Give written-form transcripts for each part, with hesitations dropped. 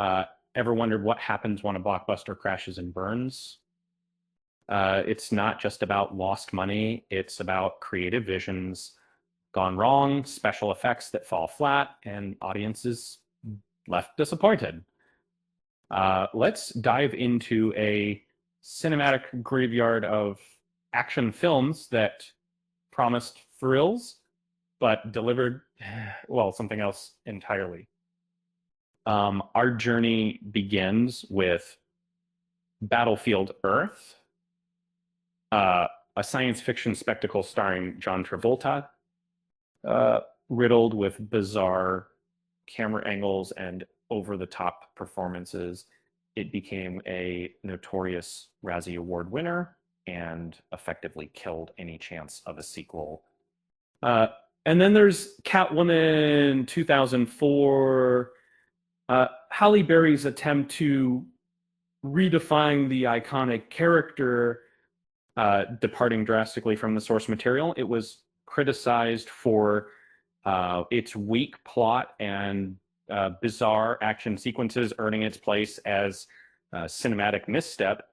Uh, Ever wondered what happens when a blockbuster crashes and burns? It's not just about lost money, it's about creative visions gone wrong, special effects that fall flat, and audiences left disappointed. Let's dive into a cinematic graveyard of action films that promised thrills but delivered, well, something else entirely. Our journey begins with Battlefield Earth, uh, a science fiction spectacle starring John Travolta, uh, riddled with bizarre camera angles and over the top performances. It became a notorious Razzie Award winner and effectively killed any chance of a sequel. Uh, and then there's Catwoman 2004, Halle Berry's attempt to redefine the iconic character, departing drastically from the source material. It was criticized for its weak plot and bizarre action sequences, earning its place as a cinematic misstep.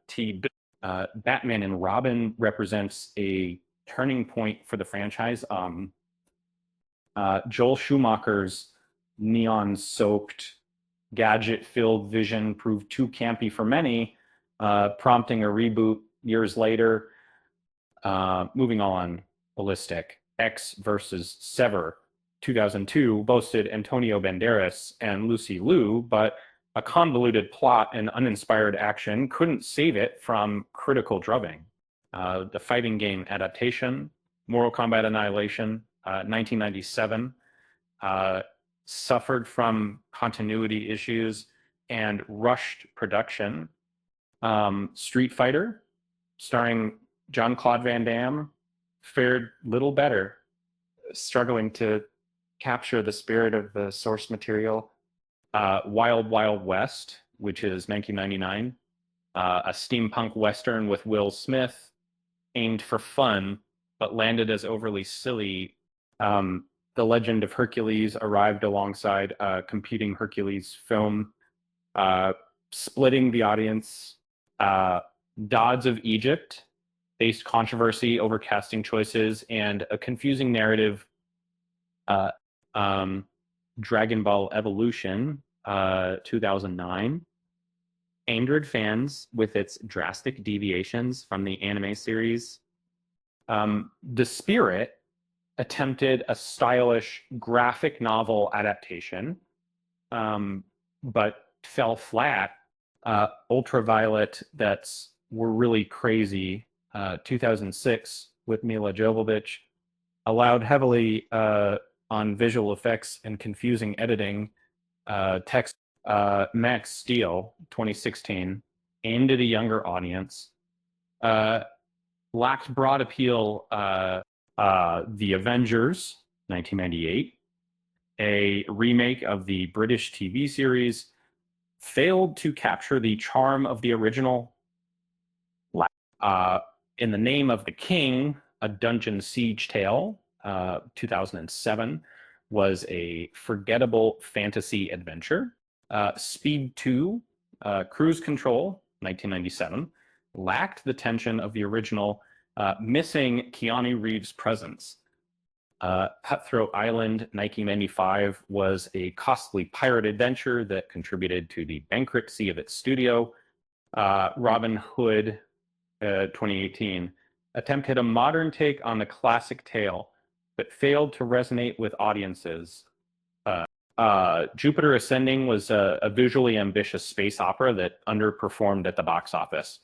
Batman and Robin represents a turning point for the franchise. Joel Schumacher's neon-soaked, gadget-filled vision proved too campy for many, prompting a reboot years later. Moving on, Ballistic. X versus Sever, 2002, boasted Antonio Banderas and Lucy Liu, but a convoluted plot and uninspired action couldn't save it from critical drubbing. The fighting game adaptation, Mortal Kombat Annihilation, 1997, suffered from continuity issues and rushed production. Street Fighter, starring Jean-Claude Van Damme, fared little better, struggling to capture the spirit of the source material. Wild Wild West, which is 1999, a steampunk western with Will Smith, aimed for fun, but landed as overly silly. The Legend of Hercules arrived alongside a competing Hercules film, splitting the audience. Gods of Egypt faced controversy over casting choices and a confusing narrative. Uh, um, Dragon Ball Evolution, 2009, angered fans with its drastic deviations from the anime series. The Spirit attempted a stylish graphic novel adaptation, but fell flat. Ultraviolet, that's were really crazy. 2006 with Mila Jovovich, allowed heavily on visual effects and confusing editing. Text Max Steel, 2016, aimed at a younger audience. Lacked broad appeal. The Avengers, 1998, a remake of the British TV series, failed to capture the charm of the original. In the Name of the King, a dungeon siege tale, 2007, was a forgettable fantasy adventure. Speed 2, Cruise Control, 1997, lacked the tension of the original, missing Keanu Reeves' presence. Cutthroat Island, 1995, was a costly pirate adventure that contributed to the bankruptcy of its studio. Robin Hood, 2018, attempted a modern take on the classic tale, but failed to resonate with audiences. Jupiter Ascending was a visually ambitious space opera that underperformed at the box office.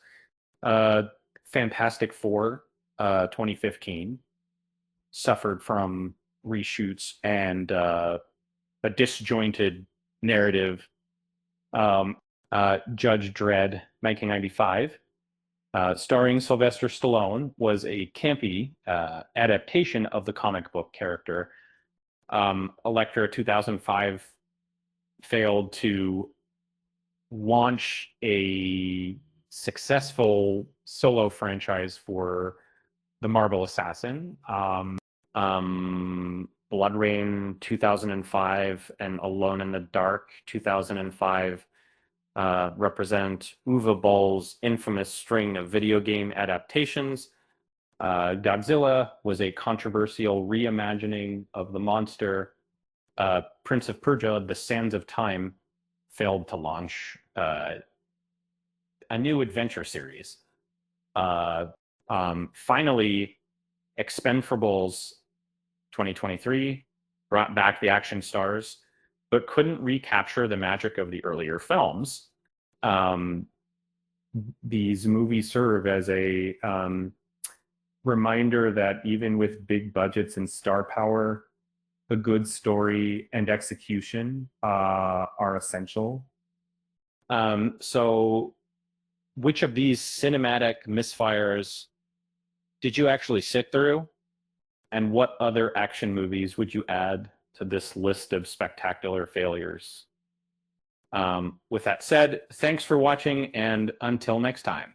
Fantastic Four, 2015, suffered from reshoots and a disjointed narrative. Judge Dredd, 1995, starring Sylvester Stallone, was a campy adaptation of the comic book character. Elektra, 2005, failed to launch a successful solo franchise for the Marvel Assassin. Blood Rain, 2005, and Alone in the Dark, 2005, represent Uwe Boll's infamous string of video game adaptations. Godzilla was a controversial reimagining of the monster. Prince of Persia: The Sands of Time failed to launch a new adventure series. Finally, Expendables 2023 brought back the action stars, but couldn't recapture the magic of the earlier films. These movies serve as a reminder that even with big budgets and star power, a good story and execution are essential. So which of these cinematic misfires did you actually sit through? And what other action movies would you add to this list of spectacular failures? With that said, thanks for watching, and until next time.